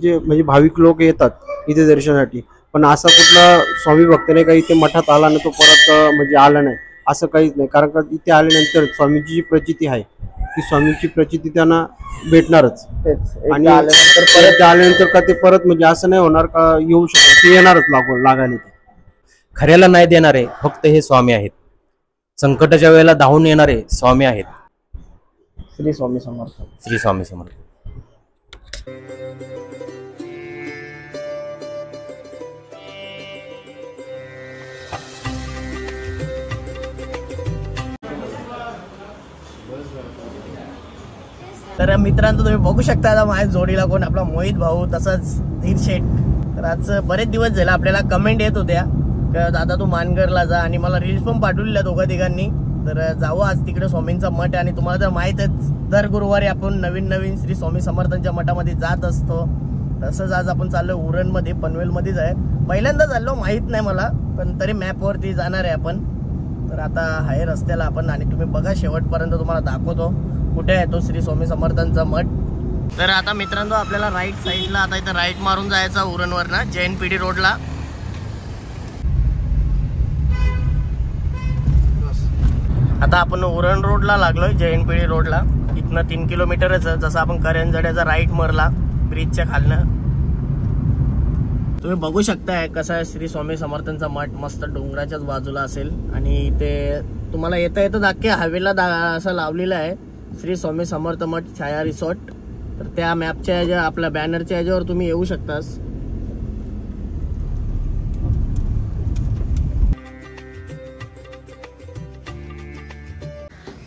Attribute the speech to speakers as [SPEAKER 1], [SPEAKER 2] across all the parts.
[SPEAKER 1] जे म्हणजे भाविक लोक येतात इथे दर्शनासाठी, पण असा कुठला स्वामी भक्त नाही का इथे मठात आला ना तो परत म्हणजे आला नाही असं काहीच नाही. कारण का इथे आल्यानंतर स्वामींची जी प्रचिती आहे ती स्वामींची प्रचिती त्यांना भेटणारच.
[SPEAKER 2] तेच
[SPEAKER 1] आणि
[SPEAKER 2] एकदा आल्यानंतर
[SPEAKER 1] परत
[SPEAKER 2] परत
[SPEAKER 1] आल्यानंतर का ते परत म्हणजे असं नाही होणार का येऊ शकत, ते येणारच लागायला ते.
[SPEAKER 3] खऱ्याला न्याय देणारे फक्त हे स्वामी आहेत. संकटाच्या वेळेला धावून येणारे स्वामी आहेत.
[SPEAKER 2] श्री स्वामी समर्थ.
[SPEAKER 3] श्री स्वामी समर्थ.
[SPEAKER 2] तर मित्रांनो तुम्ही बघू शकता आता माझ्या जोडीला कोण, आपला मोहित भाऊ तसंच धीर शेठ. तर आज बरेच दिवस झाले आपल्याला कमेंट येत होत्या का दादा तू मानगरला जा, आणि मला रील्स पण पाठवलेल्या दोघा तिघांनी. तर जावं आज तिकडे स्वामींचा मठ, आणि तुम्हाला तर माहीतच दर गुरुवारी आपण नवीन नवीन श्री स्वामी समर्थांच्या मठामध्ये जात असतो. तसंच आज आपण चाललो उरणमध्ये, पनवेलमध्येच आहे. पहिल्यांदा चाललो, माहीत नाही मला, पण तरी मॅपवरती जाणार आहे आपण. तर आता आहे रस्त्याला आपण, आणि तुम्ही बघा शेवटपर्यंत तुम्हाला दाखवतो कुठे आहे तो श्री स्वामी समर्थांचा मठ. तर आता मित्रांनो आपल्याला राईट साईडला आता इथं राईट मारून जायचा उरणवर ना, जैन पीडी रोडला. आता आपण उरण रोडला लागलोय, जैन पीडी रोडला. इथनं 3 किलोमीटरच, जसं आपण करंजड्याचा राईट मारला ब्रिजच्या खालनं. तुम्ही बघू शकताय कसा श्री स्वामी समर्थांचा मठ मस्त डोंगराच्याच बाजूला असेल. आणि ते तुम्हाला येता येतं अख्ख्या हवेला असं लावलेलं आहे श्री स्वामी समर्थ मठ छाया रिसॉर्ट. तर त्या मॅपच्या ह्याच्या आपल्या बॅनरच्या ह्याच्यावर तुम्ही येऊ शकतास.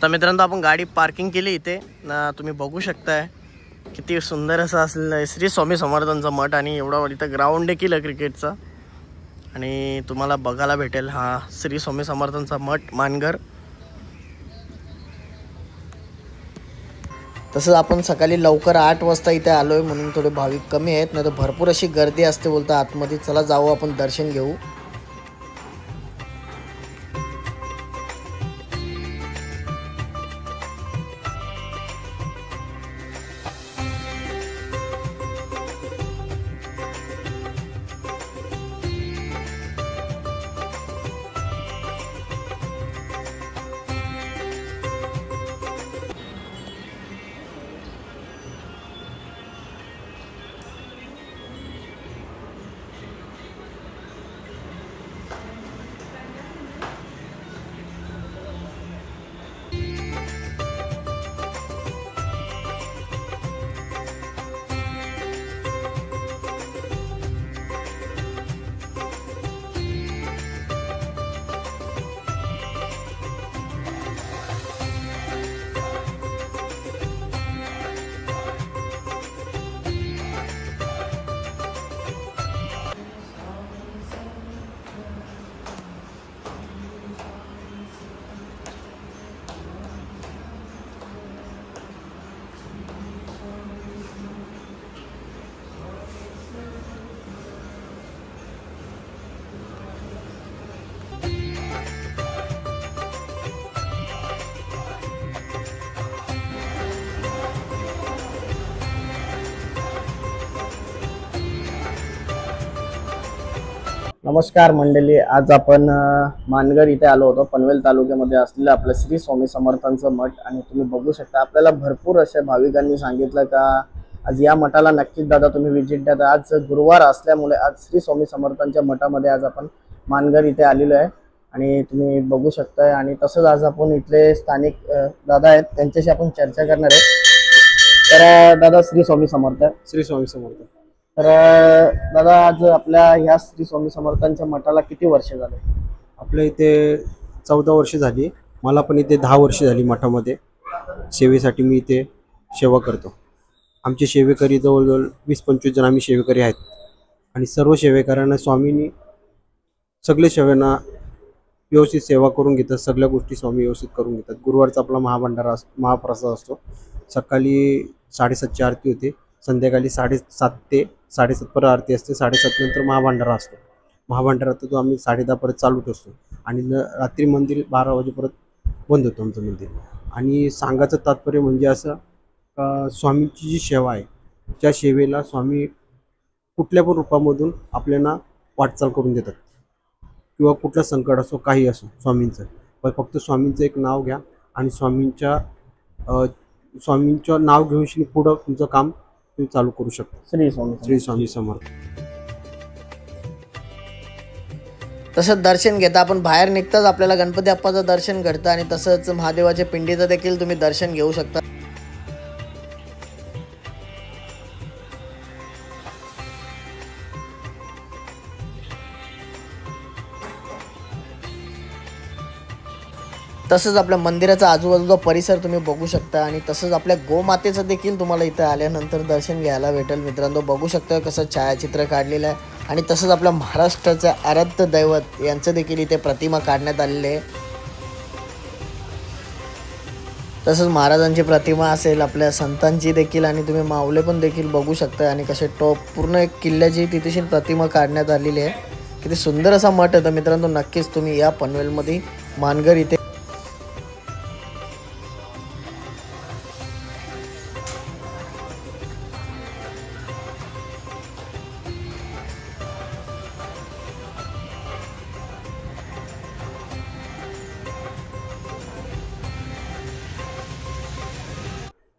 [SPEAKER 2] तर मित्रांनो आपण गाडी पार्किंग केली इथे ना, तुम्ही बघू शकताय किती सुंदर असं असलेलं श्री स्वामी समर्थांचा मठ. आणि एवढा इथं ग्राउंड देखील आहे क्रिकेटचा, आणि तुम्हाला बघायला भेटेल हा श्री स्वामी समर्थांचा मठ मानगर. तसंच आपण सकाळी लवकर 8 वाजता इथे आलोय म्हणून थोडे भाविक कमी आहेत, नाही तर भरपूर अशी गर्दी असते बोलता आतमध्ये. चला जाऊ आपण दर्शन घेऊ. नमस्कार मंडळी, आज आपण मानगर इथे आलो होतो. पनवेल तालुक्यामध्ये असलेलं आपलं श्री स्वामी समर्थांचं मठ. आणि तुम्ही बघू शकता आपल्याला भरपूर अशा भाविकांनी सांगितलं का आज या मठाला नक्कीच दादा तुम्ही व्हिजिट द्या. तर आज गुरुवार असल्यामुळे आज श्री स्वामी समर्थांच्या मठामध्ये आज आपण मानगर इथे आलेलो आहे, आणि तुम्ही बघू शकताय. आणि तसंच आज आपण इथले स्थानिक दादा आहेत त्यांच्याशी आपण चर्चा करणार आहे. तर दादा श्री स्वामी समर्थ.
[SPEAKER 1] श्री स्वामी समर्थ.
[SPEAKER 2] तर दादा आज आपल्या ह्या श्री स्वामी समर्थांच्या मठाला किती वर्ष झाले?
[SPEAKER 1] आपल्या इथे 14 वर्ष झाली. मला पण इथे 10 वर्ष झाली मठामध्ये सेवेसाठी मी इथे सेवा करतो. आमचे सेवेकरी जवळजवळ 20-25 जण आम्ही सेवेकरी आहेत. आणि सर्व सेवेकऱ्यांना स्वामींनी सगळे सेवांना व्यवस्थित सेवा करून घेतात. सगळ्या गोष्टी स्वामी व्यवस्थित करून घेतात. गुरुवारचा आपला महाप्रसाद असतो. सकाळी 7:30ची आरती होते, संध्याकाळी 7:30 ते 7:30 पर्यंत आरती असते. 7:30 नंतर महाभंडारा असतो. महाभंडारा तो आम्ही 10:30 पर्यंत चालूच असतो. आणि रात्री मंदिर 12 वाजेपर्यंत बंद होतं आमचं मंदिर. आणि सांगायचं तात्पर्य म्हणजे असं का स्वामींची जी सेवा आहे त्या सेवेला स्वामी कुठल्या पण रूपामधून आपल्याला वाटचाल करून देतात, किंवा कुठलं संकट असो काही असो स्वामींचं, पण फक्त स्वामींचं एक नाव घ्या आणि स्वामींचं नाव घेऊन पुढं तुमचं काम तुम्ही चालू करू शकता.
[SPEAKER 2] श्री स्वामी
[SPEAKER 1] श्री स्वामी समर्थ.
[SPEAKER 2] तसंच दर्शन घेता आपण बाहेर निघताच आपल्याला गणपती बाप्पाचं दर्शन घडतं आणि तसंच महादेवाच्या पिंडीचं देखील तुम्ही दर्शन घेऊ शकता. तसंच आपल्या मंदिराचा आजूबाजूचा परिसर तुम्ही बघू शकता आणि तसंच आपल्या गोमातेचं देखील तुम्हाला इथं आल्यानंतर दर्शन घ्यायला भेटेल. मित्रांनो बघू शकता कसं छायाचित्र काढलेलं आहे आणि तसंच आपल्या महाराष्ट्राचं आराध्य दैवत यांचं देखील इथे प्रतिमा काढण्यात आलेली आहे. तसंच महाराजांची प्रतिमा असेल, आपल्या संतांची देखील, आणि तुम्ही माऊले पण देखील बघू शकता आणि कसे टॉप पूर्ण एक किल्ल्याची तिथेशी प्रतिमा काढण्यात आलेली आहे. किती सुंदर असा मठ आहे. तर मित्रांनो नक्कीच तुम्ही या पनवेलमध्ये मानगर इथे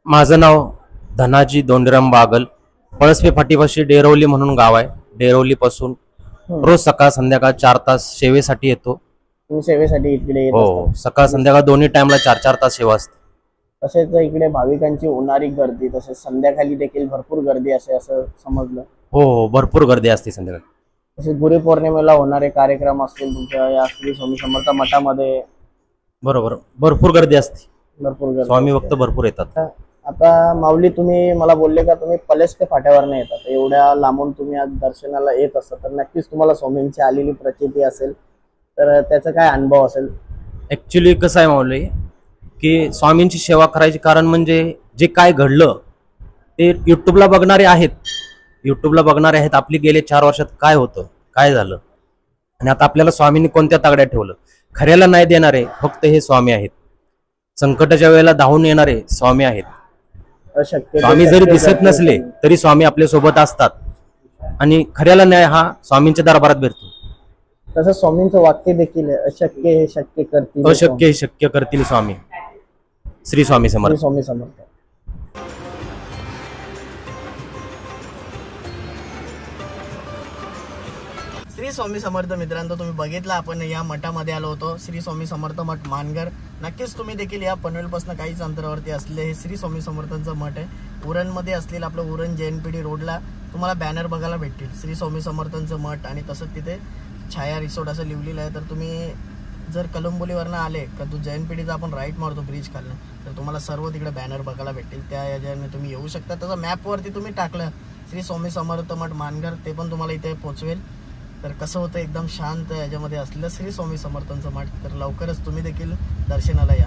[SPEAKER 3] माझं नाव धनाजी दोंडीराम बागल. पळसपे फाटीपाशी डेरवली म्हणून गाव आहे. डेरवलीपासून रोज सकाळ संध्याकाळ 4 तास सेवेसाठी येतो.
[SPEAKER 2] तुम्ही सेवेसाठी इकडे येत
[SPEAKER 3] हो, सकाळ संध्याकाळ दोन्ही टाइमला 4-4 तास सेवा असते.
[SPEAKER 2] तसेच इकडे भाविकांची उन्हाळी गर्दी, तसेच संध्याकाळी देखील भरपूर गर्दी असते असं समजलं.
[SPEAKER 3] हो, भरपूर गर्दी असते संध्याकाळी.
[SPEAKER 2] तसेच गुरुपौर्णिमेला होणारे कार्यक्रम असतील तुमच्या या श्री स्वामी समर्थ मठामध्ये.
[SPEAKER 3] बरोबर, भरपूर गर्दी असते.
[SPEAKER 2] भरपूर गर्दी
[SPEAKER 3] स्वामी
[SPEAKER 2] असते.
[SPEAKER 3] भक्त भरपूर येतात.
[SPEAKER 2] आता माऊली तुम्ही मला बोलले का तुम्ही पलसपे फाट्यावर येतात, एवढ्या लांबून तुम्ही आज दर्शनाला येत असता, तर नक्कीच तुम्हाला स्वामींची आलेली प्रचिती असेल, तर त्याचा काय अनुभव असेल?
[SPEAKER 3] ऍक्च्युली कसं आहे माऊली की स्वामींची सेवा करायचे कारण म्हणजे जे काय घडलं ते युट्यूबला बघणारे आहेत. आपली गेले 4 वर्षात काय होतं, काय झालं, आणि आता आपल्याला स्वामींनी कोणत्या तागड्यात ठेवलं. खऱ्याला नाही देणारे फक्त हे स्वामी आहेत. संकटाच्या वेळेला धावून येणारे स्वामी आहेत. स्वामी जरी दिसत नसले तरी स्वामी आपल्या सोबत असतात आणि खऱ्याला न्याय हा स्वामींच्या दरबारात भेटतो.
[SPEAKER 2] तसं स्वामींचं वाक्य देखील आहे, अशक्य हे शक्य करतील,
[SPEAKER 3] अशक्य हे शक्य करतील स्वामी. श्री स्वामी समर्थ.
[SPEAKER 2] श्री स्वामी समर्थ. श्री स्वामी समर्थ. मित्रांनो तुम्ही बघितलं आपण या मठामध्ये आलो होतो, श्री स्वामी समर्थ मठ मानगर. नक्कीच तुम्ही देखील या पनवेलपासून काहीच अंतरावरती असलेले हे श्री स्वामी समर्थांचं मठ आहे. उरणमध्ये असलेलं आपलं उरण JNPD रोडला तुम्हाला बॅनर बघायला भेटतील, श्री स्वामी समर्थांचं मठ, आणि तसंच तिथे छाया रिसॉर्ट असं लिहिलेलं आहे. तर तुम्ही जर कलंबोलीवरनं आले का तू JNPDचा आपण राईट मारतो ब्रिज खालनं, तर तुम्हाला सर्व तिकडे बॅनर बघायला भेटतील. त्या याच्याने तुम्ही येऊ शकता. तसं मॅपवरती तुम्ही टाकलं श्री स्वामी समर्थ मठ मानगर, ते पण तुम्हाला इथे पोचवेल. तर कसं होतं एकदम शांत याच्यामध्ये असलेलं श्री स्वामी समर्थांचं मठ. तर लवकरच तुम्ही देखील दर्शनाला या.